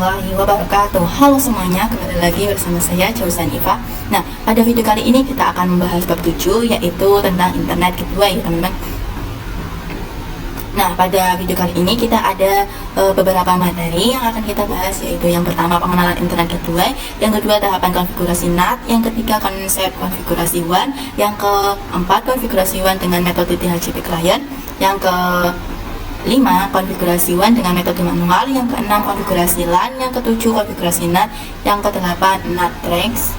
warahmatullahi wabarakatuh. Halo semuanya, kembali lagi bersama saya Jausan Iva. Nah, pada video kali ini kita akan membahas bab 7, yaitu tentang internet kedua ya teman-teman. Nah, pada video kali ini kita ada beberapa materi yang akan kita bahas, yaitu yang pertama pengenalan internet kedua, yang kedua tahapan konfigurasi NAT, yang ketiga konsep konfigurasi WAN, yang keempat konfigurasi WAN dengan metode DHCP client, yang ke 5. Konfigurasi WAN dengan metode manual, yang ke-6 konfigurasi LAN, yang ke-7 konfigurasi NAT, yang ke-8 NAT tracks,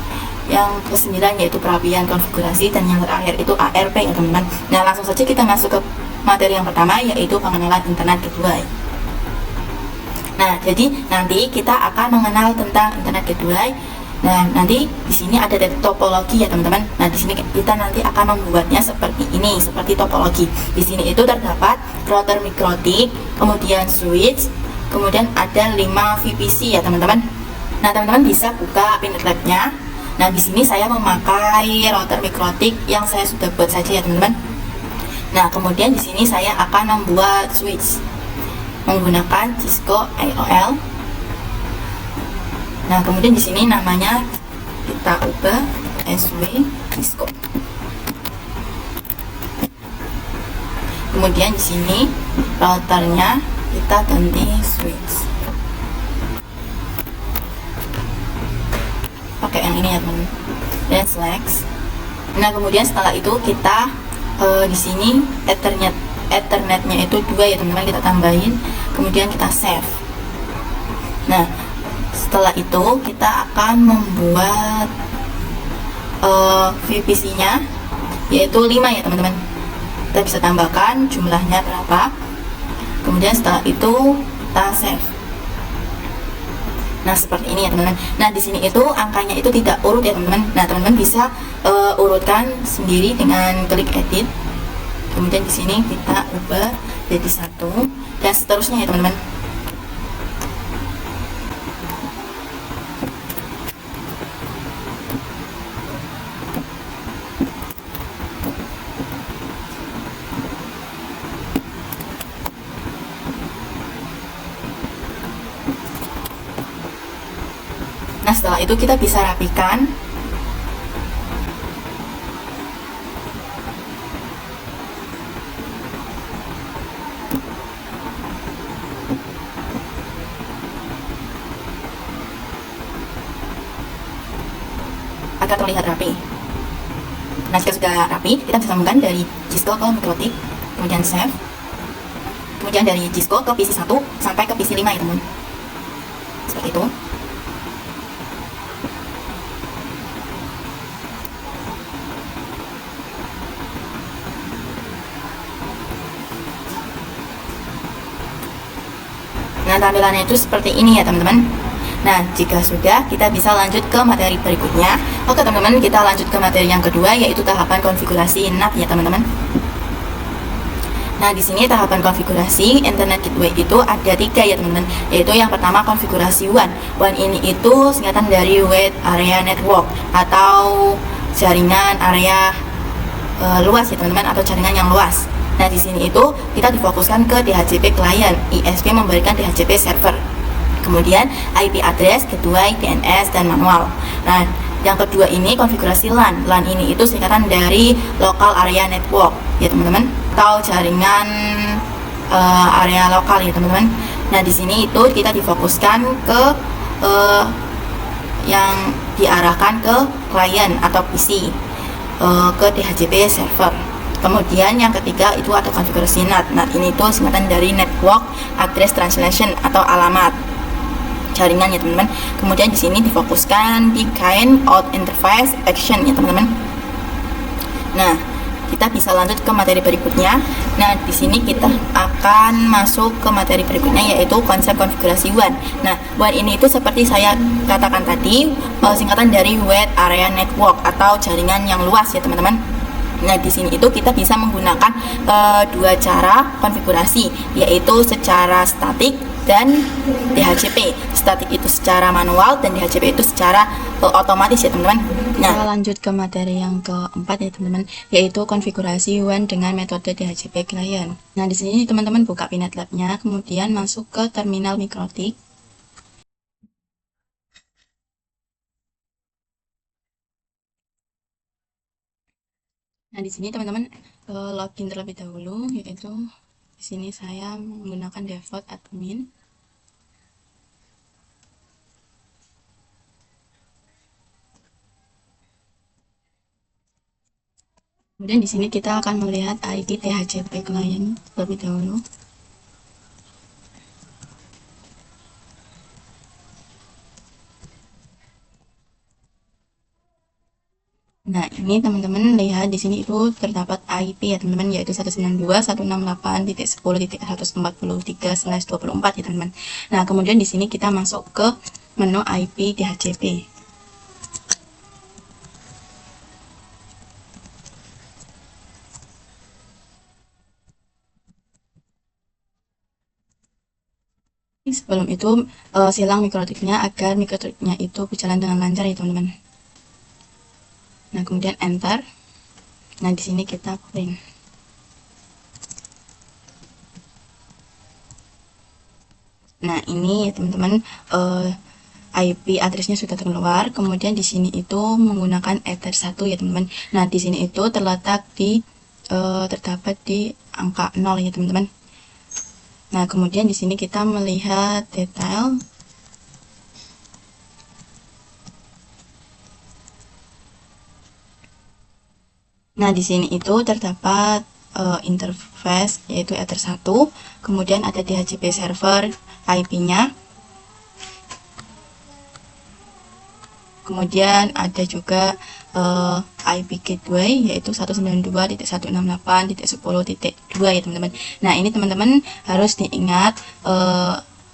yang ke-9 yaitu perapian konfigurasi, dan yang terakhir itu ARP ya teman-teman. Nah, langsung saja kita masuk ke materi yang pertama, yaitu pengenalan internet kedua. Nah, jadi nanti kita akan mengenal tentang internet kedua. Nah, nanti di sini ada topologi ya teman-teman. Nah, di sini kita nanti akan membuatnya seperti ini, seperti topologi. Di sini itu terdapat router mikrotik, kemudian switch, kemudian ada 5 VPC ya teman-teman. Nah, teman-teman bisa buka Pinet Lab-nya. Nah, di sini saya memakai router mikrotik yang saya sudah buat saja ya teman-teman. Nah, kemudian di sini saya akan membuat switch menggunakan Cisco IOL. Nah, kemudian di sini namanya kita ubah SW Cisco. Kemudian di sini routernya kita ganti switch. Pakai yang ini ya teman. Dan select. Nah, kemudian setelah itu kita di sini Ethernetnya itu 2 ya teman-teman, kita tambahin. Kemudian kita save. Nah, setelah itu kita akan membuat VPC-nya yaitu 5 ya teman-teman. Kita bisa tambahkan jumlahnya berapa. Kemudian setelah itu kita save. Nah, seperti ini ya teman-teman. Nah, di sini itu angkanya itu tidak urut ya teman-teman. Nah, teman-teman bisa urutkan sendiri dengan klik edit. Kemudian di sini kita ubah jadi 1 dan seterusnya ya teman-teman. Nah, setelah itu kita bisa rapikan. Agar terlihat rapi. Nah, jika sudah rapi, kita bisa sambungkan dari Cisco ke mikrotik, kemudian save, kemudian dari Cisco ke PC 1 sampai ke PC 5 ya teman. Seperti itu. Nah, tampilannya itu seperti ini ya teman-teman. Nah, jika sudah, kita bisa lanjut ke materi berikutnya. Oke teman-teman, kita lanjut ke materi yang kedua, yaitu tahapan konfigurasi NAT ya teman-teman. Nah, di sini tahapan konfigurasi internet gateway itu ada 3 ya teman-teman, yaitu yang pertama konfigurasi WAN. WAN ini itu singkatan dari Wide Area Network atau jaringan area luas ya teman-teman, atau jaringan yang luas. Nah, di sini itu kita difokuskan ke DHCP client, ISP memberikan DHCP server. Kemudian IP address, kedua DNS dan manual. Nah, yang kedua ini konfigurasi LAN. LAN ini itu singkatan dari local area network ya teman-teman, atau jaringan area lokal ya teman-teman. Nah, di sini itu kita difokuskan ke yang diarahkan ke klien atau PC, ke DHCP server. Kemudian yang ketiga itu ada konfigurasi NAT. NAT ini itu singkatan dari Network Address Translation atau alamat jaringan ya teman-teman. Kemudian di sini difokuskan di kind out interface action ya teman-teman. Nah, kita bisa lanjut ke materi berikutnya. Nah, di sini kita akan masuk ke materi berikutnya, yaitu konsep konfigurasi WAN. Nah, WAN ini itu seperti saya katakan tadi, singkatan dari Wide Area Network atau jaringan yang luas ya teman-teman. Nah, di sini itu kita bisa menggunakan 2 cara konfigurasi, yaitu secara statik dan DHCP. Statik itu secara manual dan DHCP itu secara otomatis ya teman-teman. Nah, kita lanjut ke materi yang keempat ya teman-teman, yaitu konfigurasi WAN dengan metode DHCP client. Nah, di sini teman-teman buka Pinet Lab-nya, kemudian masuk ke terminal mikrotik. Nah, di sini teman-teman login terlebih dahulu, yaitu di sini saya menggunakan default admin. Kemudian di sini kita akan melihat IP DHCP client terlebih dahulu. Nah, ini teman-teman lihat di sini itu terdapat IP ya teman-teman, yaitu 192.168.10.143/24 ya teman-teman. Nah, kemudian di sini kita masuk ke menu IP DHCP. Sebelum itu silang mikrotiknya agar mikrotiknya itu berjalan dengan lancar ya teman-teman. Nah, kemudian enter. Nah, di sini kita print. Nah, ini ya teman-teman, IP addressnya sudah keluar. Kemudian di sini itu menggunakan Ether 1 ya teman-teman. Nah, di sini itu terletak di terdapat di angka 0 ya teman-teman. Nah, kemudian di sini kita melihat detail. Nah, di sini itu terdapat interface yaitu Ether 1, kemudian ada DHCP server IP-nya. Kemudian ada juga IP gateway yaitu 192.168.10.2 ya teman-teman. Nah, ini teman-teman harus diingat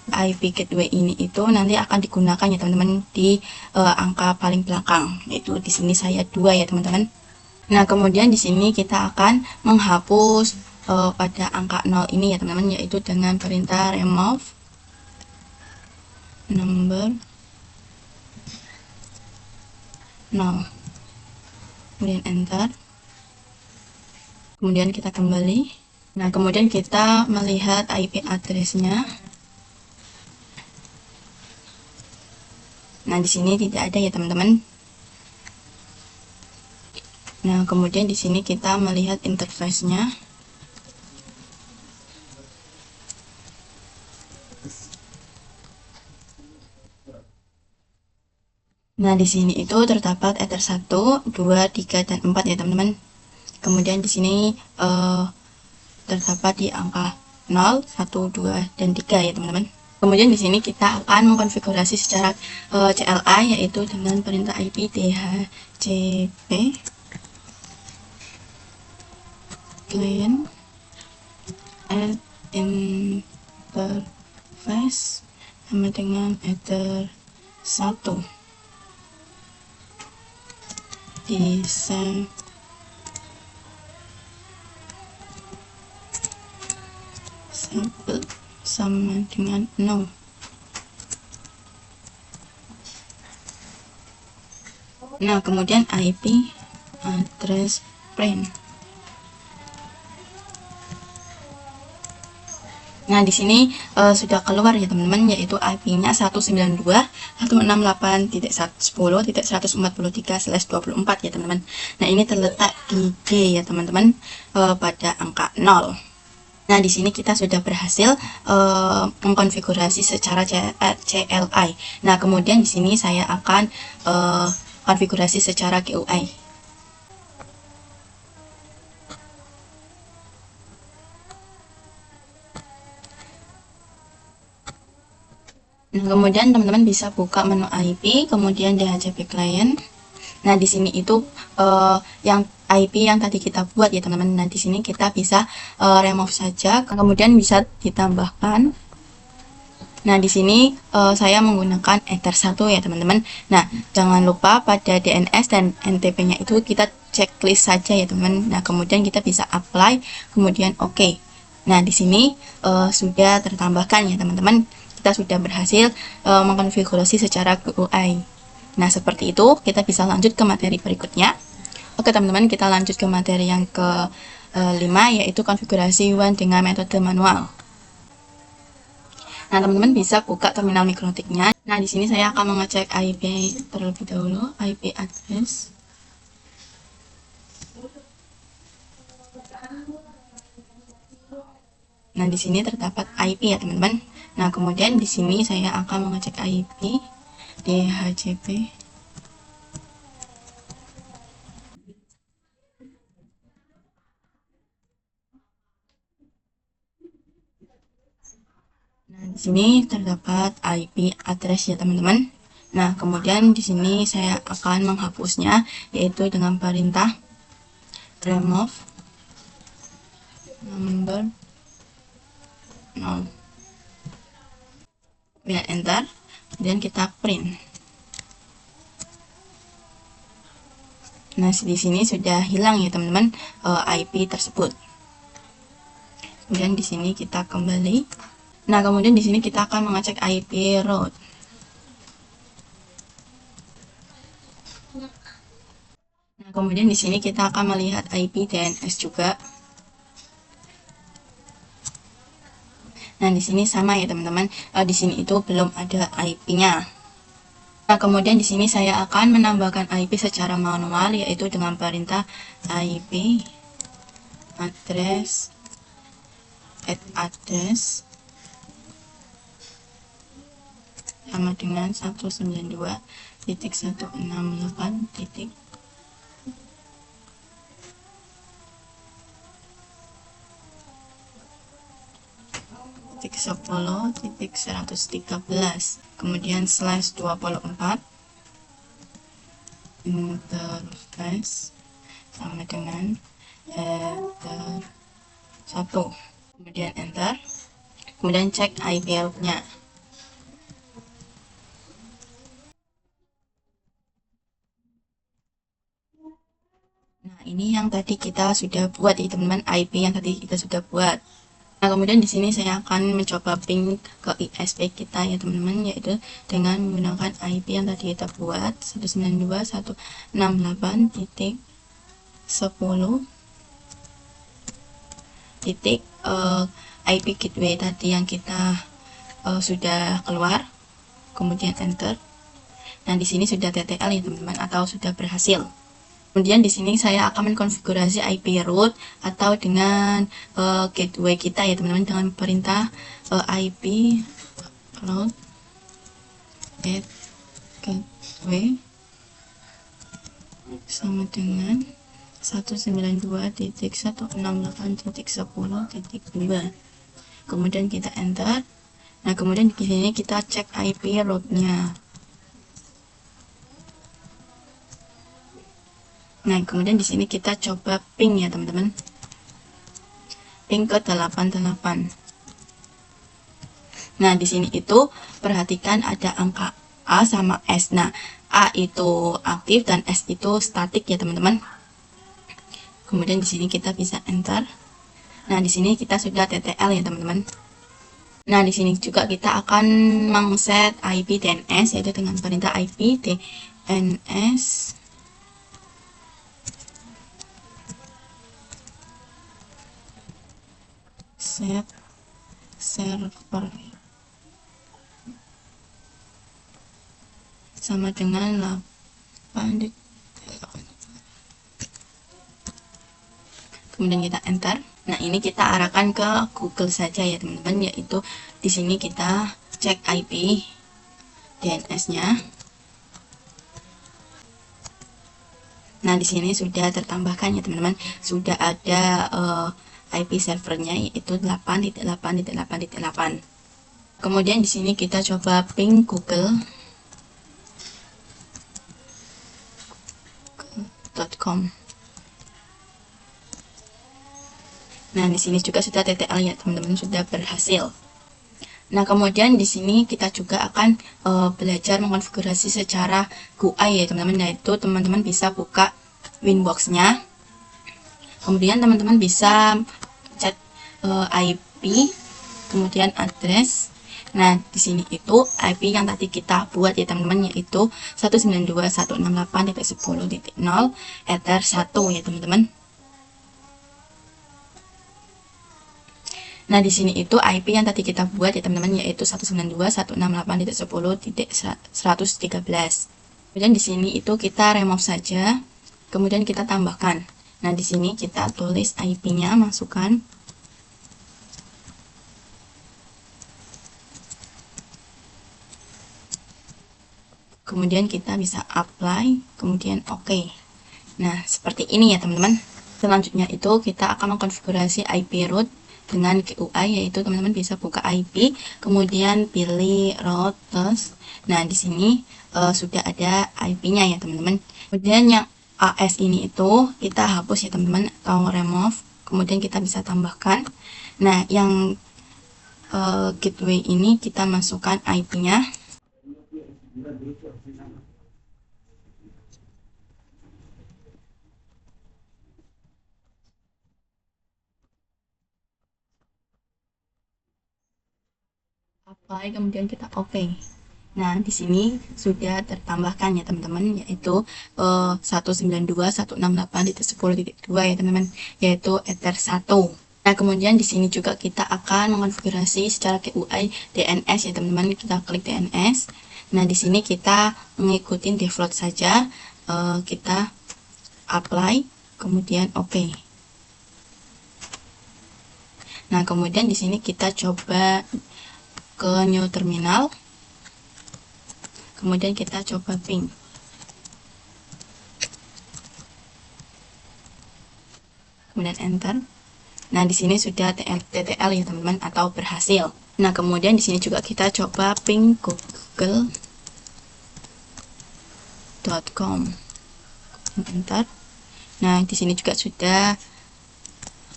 IP gateway ini itu nanti akan digunakan ya teman-teman di angka paling belakang, yaitu di sini saya 2 ya teman-teman. Nah, kemudian di sini kita akan menghapus pada angka 0 ini ya teman-teman, yaitu dengan perintah remove number 0. Kemudian enter. Kemudian kita kembali. Nah, kemudian kita melihat IP address-nya. Nah, di sini tidak ada ya teman-teman. Nah, kemudian di sini kita melihat interface-nya. Nah, di sini itu terdapat Ether 1, 2, 3, dan 4 ya teman-teman. Kemudian di sini terdapat di angka 0, 1, 2, dan 3 ya teman-teman. Kemudian di sini kita akan mengkonfigurasi secara CLI, yaitu dengan perintah IP DHCP client add interface sama dengan Ether 1 desain sampel sama dengan 0. Nah, kemudian IP address print. Nah, di sini sudah keluar ya teman-teman, yaitu IP-nya 192.168.10.143/24 ya teman-teman. Nah, ini terletak di D ya teman-teman, pada angka 0. Nah, di sini kita sudah berhasil mengkonfigurasi secara CLI. Nah, kemudian di sini saya akan konfigurasi secara GUI. Nah, kemudian teman-teman bisa buka menu IP, kemudian DHCP client. Nah, di sini itu yang IP yang tadi kita buat ya teman-teman. Nah, di sini kita bisa remove saja, kemudian bisa ditambahkan. Nah, di sini saya menggunakan Ether 1 ya teman-teman. Nah, jangan lupa pada DNS dan NTP-nya itu kita checklist saja ya teman. Nah, kemudian kita bisa apply, kemudian OK. Nah, di sini sudah tertambahkan ya teman-teman. Kita sudah berhasil mengkonfigurasi secara GUI. Nah, seperti itu, kita bisa lanjut ke materi berikutnya. Oke teman-teman, kita lanjut ke materi yang ke-5, yaitu konfigurasi WAN dengan metode manual. Nah, teman-teman bisa buka terminal mikrotiknya. Nah, di sini saya akan mengecek IP terlebih dahulu, IP address. Nah, di sini terdapat IP ya, teman-teman. Nah, kemudian di sini saya akan mengecek IP DHCP. Nah, di sini terdapat IP address ya, teman-teman. Nah, kemudian di sini saya akan menghapusnya, yaitu dengan perintah remove number 0. Kemudian enter, kemudian kita print. Nah, di sini sudah hilang ya, teman-teman, IP tersebut. Kemudian di sini kita kembali. Nah, kemudian di sini kita akan mengecek IP route. Nah, kemudian di sini kita akan melihat IP DNS juga. Nah, di sini sama ya, teman-teman. Di sini itu belum ada IP-nya. Nah, kemudian di sini saya akan menambahkan IP secara manual, yaitu dengan perintah IP address address sama dengan 192.168. 10.113, kemudian slash 24 interface sama dengan header 1, kemudian enter, kemudian cek IP route-nya. Nah, ini yang tadi kita sudah buat ya, teman-teman, IP yang tadi kita sudah buat. Nah, kemudian di sini saya akan mencoba ping ke ISP kita ya, teman-teman, yaitu dengan menggunakan IP yang tadi kita buat 192.168.10 titik IP gateway tadi yang kita sudah keluar, kemudian enter. Nah, di sini sudah TTL ya, teman-teman, atau sudah berhasil. Kemudian di sini saya akan mengkonfigurasi IP route atau dengan gateway kita ya, teman-teman, dengan perintah IP route gateway sama dengan 192.168.10.2. Kemudian kita enter. Nah, kemudian di sini kita cek IP route-nya. Nah, kemudian di sini kita coba ping ya, teman-teman. Ping ke 88. Nah, di sini itu perhatikan ada angka A sama S. Nah, A itu aktif dan S itu statik ya, teman-teman. Kemudian di sini kita bisa enter. Nah, di sini kita sudah TTL ya, teman-teman. Nah, di sini juga kita akan mengset IP DNS, yaitu dengan perintah IP DNS set server sama dengan 8. Kemudian kita enter. Nah, ini kita arahkan ke Google saja ya, teman-teman, yaitu di sini kita cek IP DNS-nya. Nah, di sini sudah tertambahkan ya, teman-teman, sudah ada IP servernya, yaitu 8.8.8.8. Kemudian di sini kita coba ping google.com. Nah, di sini juga sudah TTL ya, teman-teman, sudah berhasil. Nah, kemudian di sini kita juga akan belajar mengkonfigurasi secara GUI ya, teman-teman, yaitu teman-teman bisa buka Winbox-nya. Kemudian teman-teman bisa chat IP, kemudian address. Nah, di sini itu IP yang tadi kita buat ya, teman-teman, yaitu 192.168.10.0 ether 1 ya, teman-teman. Nah, di sini itu IP yang tadi kita buat ya, teman-teman, yaitu 192.168.10.113. Kemudian di sini itu kita remove saja, kemudian kita tambahkan Nah, di sini kita tulis IP-nya, masukkan. Kemudian kita bisa apply, kemudian OK. Nah, seperti ini ya teman-teman. Selanjutnya itu kita akan mengkonfigurasi IP root dengan GUI, yaitu teman-teman bisa buka IP, kemudian pilih routers. Nah, di sini sudah ada IP-nya ya teman-teman. Kemudian yang AS ini itu kita hapus ya teman-teman, atau remove. Kemudian kita bisa tambahkan. Nah, yang gateway ini kita masukkan IP-nya. Apply, kemudian kita OK. Nah, di sini sudah tertambahkan ya teman-teman, yaitu 192.168.10.2 ya teman-teman, yaitu Ether 1. Nah, kemudian di sini juga kita akan mengonfigurasi secara GUI DNS ya teman-teman. Kita klik DNS. Nah, di sini kita mengikuti default saja. Kita apply, kemudian OK. Nah, kemudian di sini kita coba ke new terminal. Kemudian kita coba ping. Kemudian enter. Nah, di sini sudah TTL ya teman-teman, atau berhasil. Nah, kemudian di sini juga kita coba ping google.com. Enter. Nah, di sini juga sudah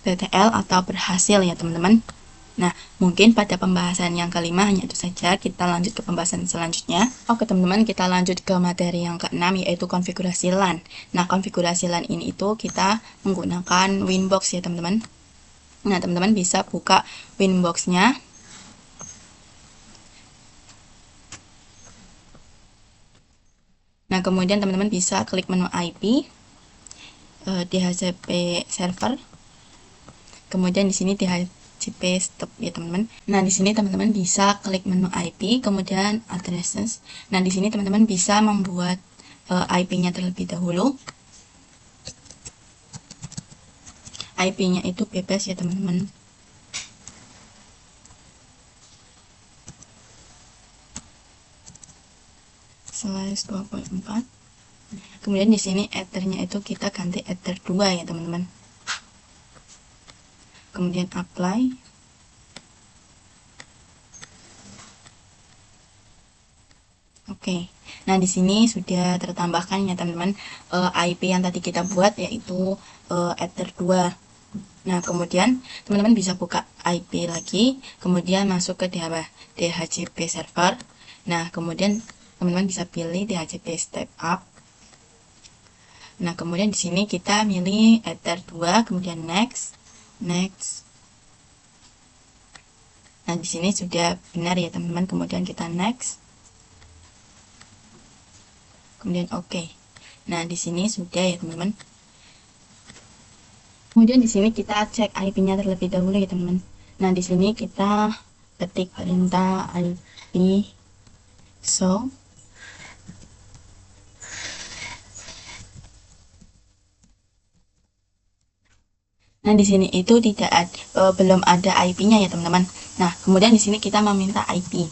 TTL atau berhasil ya teman-teman. Nah, mungkin pada pembahasan yang kelima hanya itu saja. Kita lanjut ke pembahasan selanjutnya. Oke teman-teman, kita lanjut ke materi yang keenam, yaitu konfigurasi LAN. Nah, konfigurasi LAN ini itu kita menggunakan Winbox ya teman-teman. Nah, teman-teman bisa buka Winbox-nya. Nah, kemudian teman-teman bisa klik menu IP, DHCP server. Kemudian di sini DHCP stop ya teman-teman. Nah, di sini teman-teman bisa klik menu IP, kemudian addresses. Nah, di sini teman-teman bisa membuat IP-nya terlebih dahulu. IP-nya itu bebas ya teman-teman. /24. Kemudian di sini ethernya itu kita ganti ether 2 ya teman-teman. Kemudian apply. Oke. Nah, di sini sudah tertambahkan ya teman-teman IP yang tadi kita buat, yaitu ether 2. Nah, kemudian teman-teman bisa buka IP lagi, kemudian masuk ke DHCP server. Nah, kemudian teman-teman bisa pilih DHCP step up. Nah, kemudian di sini kita milih ether 2, kemudian next. Nah, di sini sudah benar ya teman-teman, kemudian kita next. Kemudian OK. Nah, di sini sudah ya teman-teman. Kemudian di sini kita cek IP-nya terlebih dahulu ya teman-teman. Nah, di sini kita ketik perintah IP show. Nah, di sini itu belum ada IP-nya ya teman-teman. Nah, kemudian di sini kita meminta IP.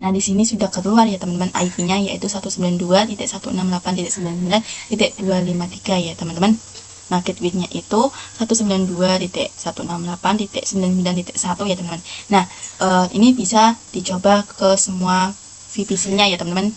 Nah, di sini sudah keluar ya teman-teman IP-nya, yaitu 192.168.99.253 ya teman-teman. Nah, gateway-nya itu 192.168.99.1 ya teman-teman. Nah, ini bisa dicoba ke semua VPC-nya ya teman-teman.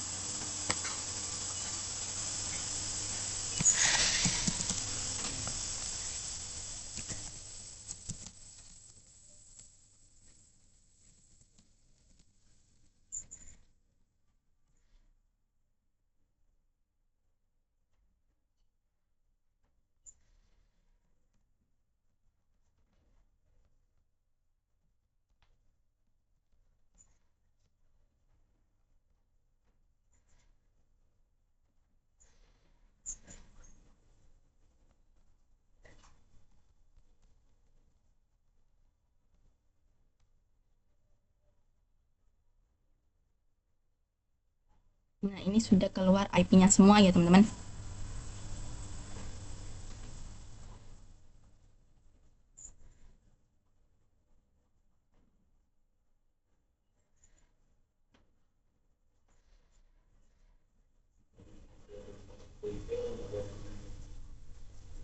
Nah, ini sudah keluar IP-nya semua ya, teman-teman.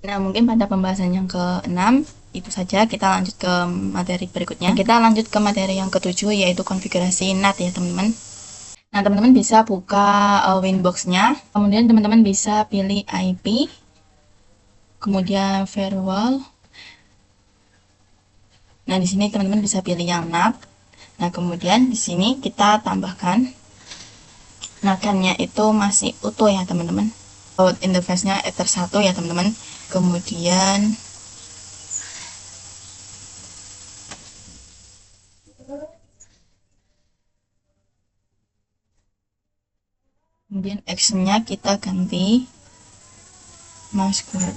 Nah, mungkin pada pembahasan yang ke-6 itu saja. Kita lanjut ke materi berikutnya. Kita lanjut ke materi yang ke-7, yaitu konfigurasi NAT ya, teman-teman. Nah, teman-teman bisa buka Winbox-nya. Kemudian teman-teman bisa pilih IP, kemudian firewall. Nah, di sini teman-teman bisa pilih yang NAT. Nah, kemudian di sini kita tambahkan NAT-nya itu masih utuh ya, teman-teman. Interface-nya Ether 1 ya, teman-teman. Kemudian action-nya kita ganti password.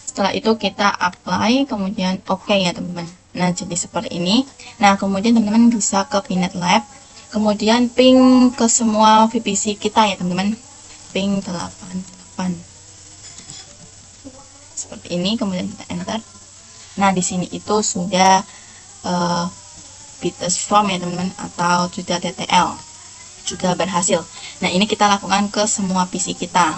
Setelah itu kita apply, kemudian oke ya, teman-teman. Nah, jadi seperti ini. Nah, kemudian teman-teman bisa ke Pinet Lab, kemudian ping ke semua VPC kita ya, teman-teman. Ping 88 seperti ini, kemudian kita enter. Nah, di sini itu sudah Bitform ya, teman-teman, atau sudah TTL, sudah berhasil. Nah, ini kita lakukan ke semua PC kita.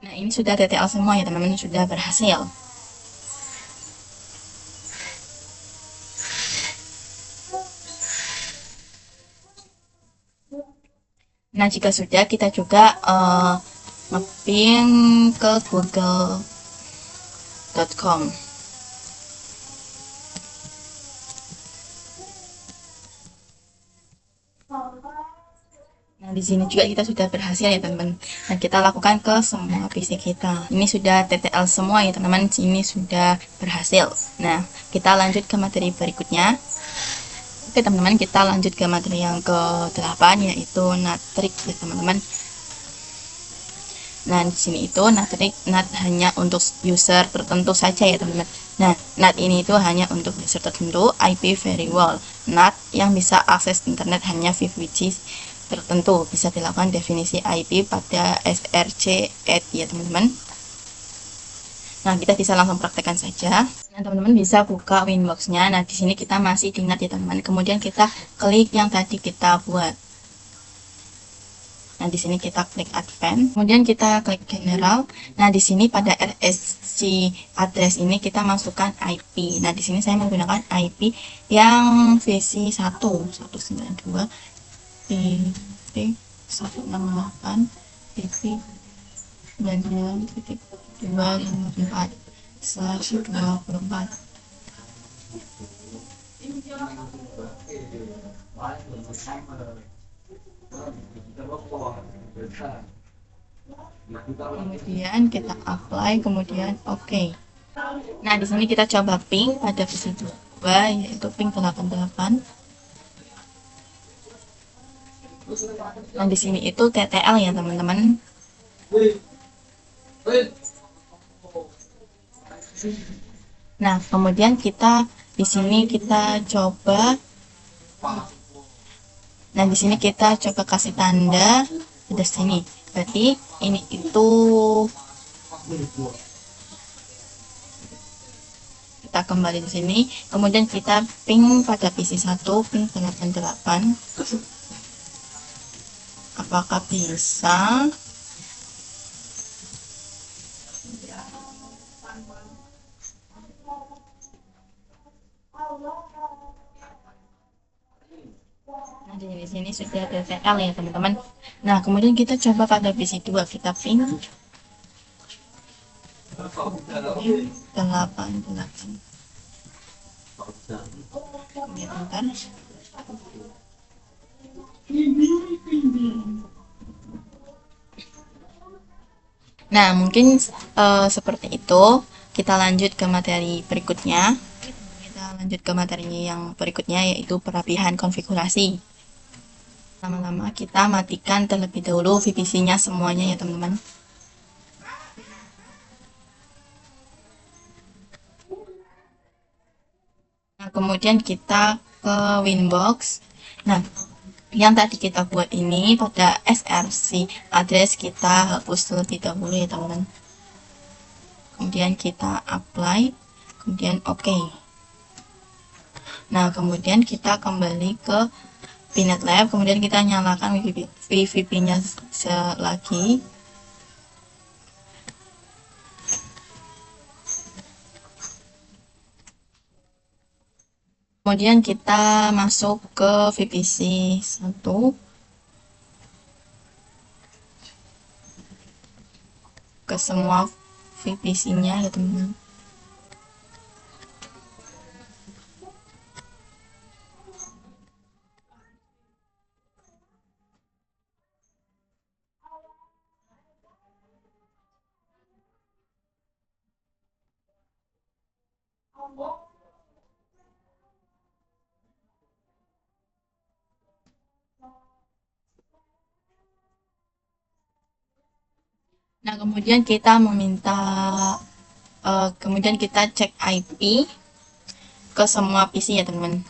Nah, ini sudah TTL semua ya, teman-teman, sudah berhasil. Nah, jika sudah, kita juga mapping ke google.com. Nah, di sini juga kita sudah berhasil ya, teman-teman. Nah, kita lakukan ke semua PC kita. Ini sudah TTL semua ya, teman-teman. Ini sudah berhasil. Nah, kita lanjut ke materi berikutnya. Oke, teman-teman, kita lanjut ke materi yang ke-8, yaitu NAT-trick ya, teman-teman. Nah, di sini itu NAT hanya untuk user tertentu saja ya, teman-teman. Nah, NAT ini itu hanya untuk user tertentu, IP firewall. NAT yang bisa akses internet hanya VPC tertentu, bisa dilakukan definisi IP pada src/at ya, teman-teman. Nah, kita bisa langsung praktekkan saja. Nah, teman-teman bisa buka Winbox-nya. Nah, di sini kita masih di NAT ya, teman-teman. Kemudian kita klik yang tadi kita buat. Nah, di sini kita klik Advanced, kemudian kita klik General. Nah, di sini pada RSC address ini kita masukkan IP. Nah, di sini saya menggunakan IP yang versi 192 titik 168 titik 99.254/24. Kemudian kita apply, kemudian oke. Nah, di sini kita coba ping pada versi 2, yaitu ping 88. Nah, di sini itu TTL ya, teman-teman. Nah, kemudian kita di sini kita coba. Nah, di sini kita coba kasih tanda di sini. Berarti ini itu kita kembali di sini. Kemudian kita ping pada PC 1, ping 88. Apakah bisa? Nah, di sini sudah TTL ya, teman-teman. Nah, kemudian kita coba pada PC 2, kita ping. 88. Kemudian bentar. Nah, mungkin seperti itu. Kita lanjut ke materi berikutnya. Kita lanjut ke materi yang berikutnya, yaitu perapihan konfigurasi. Lama-lama kita matikan terlebih dahulu VPC-nya semuanya ya teman-teman. Nah, kemudian kita ke Winbox. Nah, yang tadi kita buat ini pada src address kita hapus terlebih dahulu ya teman-teman. Kemudian kita apply, kemudian OK. Nah, kemudian kita kembali ke Pinet Lab, kemudian kita nyalakan VVP-nya lagi. Kemudian kita masuk ke VPC 1. Ke semua VPC-nya ya teman-teman. Nah, kemudian kita meminta kemudian kita cek IP ke semua PC ya teman-teman.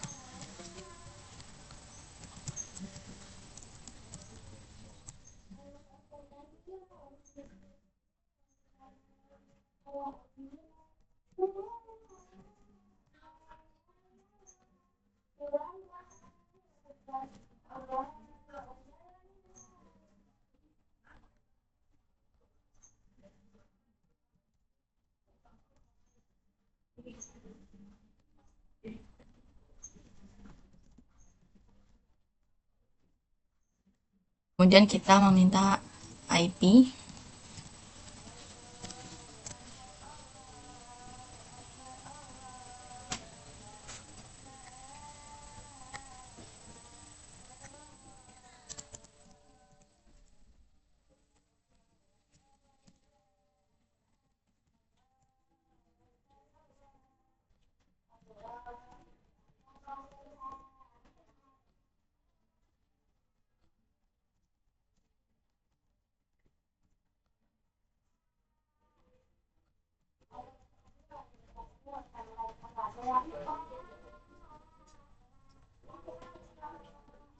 Kemudian kita meminta IP.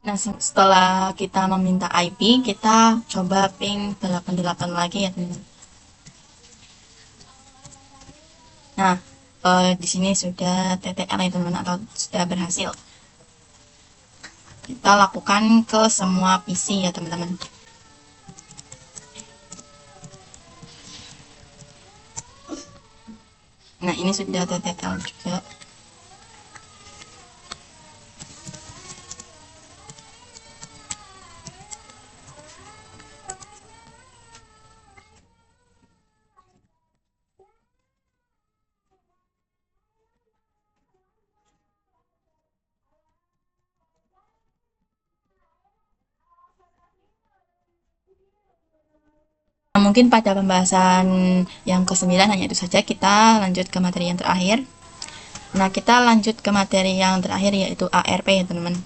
Nah, setelah kita meminta IP, kita coba ping 88 lagi ya teman-teman. Nah, di sini sudah TTL ya teman-teman, atau sudah berhasil. Kita lakukan ke semua PC ya teman-teman. Nah, ini sudah TTL juga. Mungkin pada pembahasan yang ke-9 hanya itu saja. Kita lanjut ke materi yang terakhir. Nah, kita lanjut ke materi yang terakhir, yaitu ARP ya teman-teman.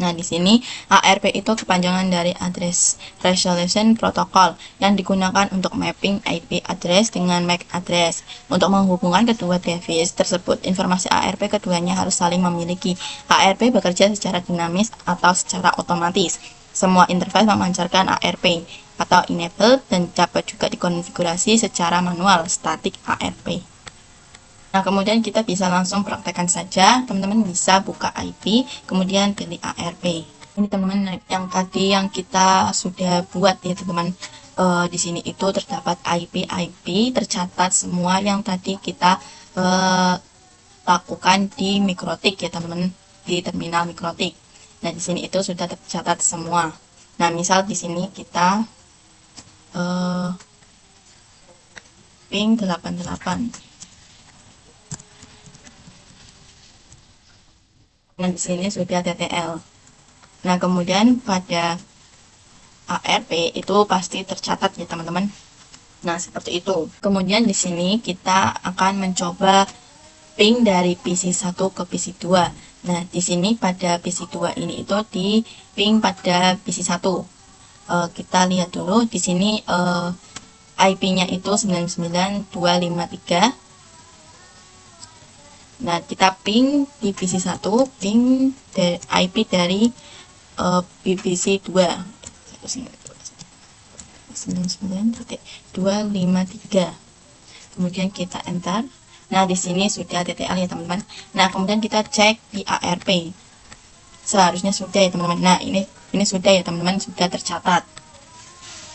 Nah, di sini ARP itu kepanjangan dari Address Resolution Protocol yang digunakan untuk mapping IP address dengan MAC address. Untuk menghubungkan kedua device tersebut, informasi ARP keduanya harus saling memiliki. ARP bekerja secara dinamis atau secara otomatis. Semua interface memancarkan ARP atau enable dan dapat juga dikonfigurasi secara manual static ARP. Nah, kemudian kita bisa langsung praktekkan saja. Teman-teman bisa buka IP, kemudian pilih ARP. Ini teman-teman yang tadi yang kita sudah buat ya teman-teman. Di sini itu terdapat IP tercatat semua yang tadi kita lakukan di Mikrotik ya teman-teman, di terminal Mikrotik. Nah, di sini itu sudah tercatat semua. Nah, misal di sini kita ping 88. Nah, di sini sudah TTL. Nah, kemudian pada ARP itu pasti tercatat ya teman-teman. Nah, seperti itu. Kemudian di sini kita akan mencoba ping dari PC1 ke PC2. Nah, di sini pada PC2 ini itu di ping pada PC1. Kita lihat dulu di sini IP-nya itu 99253. Nah, kita ping di PC1, ping IP dari BBC2 99.253. Kemudian kita enter. Nah, di sini sudah TTL ya teman-teman. Nah, kemudian kita cek di ARP. Seharusnya sudah ya teman-teman. Nah, ini sudah ya teman-teman, sudah tercatat.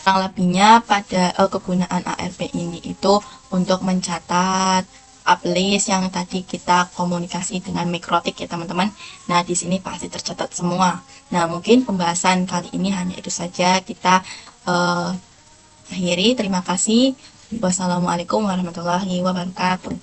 Kurang lebihnya pada kegunaan ARP ini itu untuk mencatat uplist yang tadi kita komunikasi dengan Mikrotik ya teman-teman. Nah, di sini pasti tercatat semua. Nah, mungkin pembahasan kali ini hanya itu saja. Kita akhiri. Terima kasih. Wassalamualaikum warahmatullahi wabarakatuh.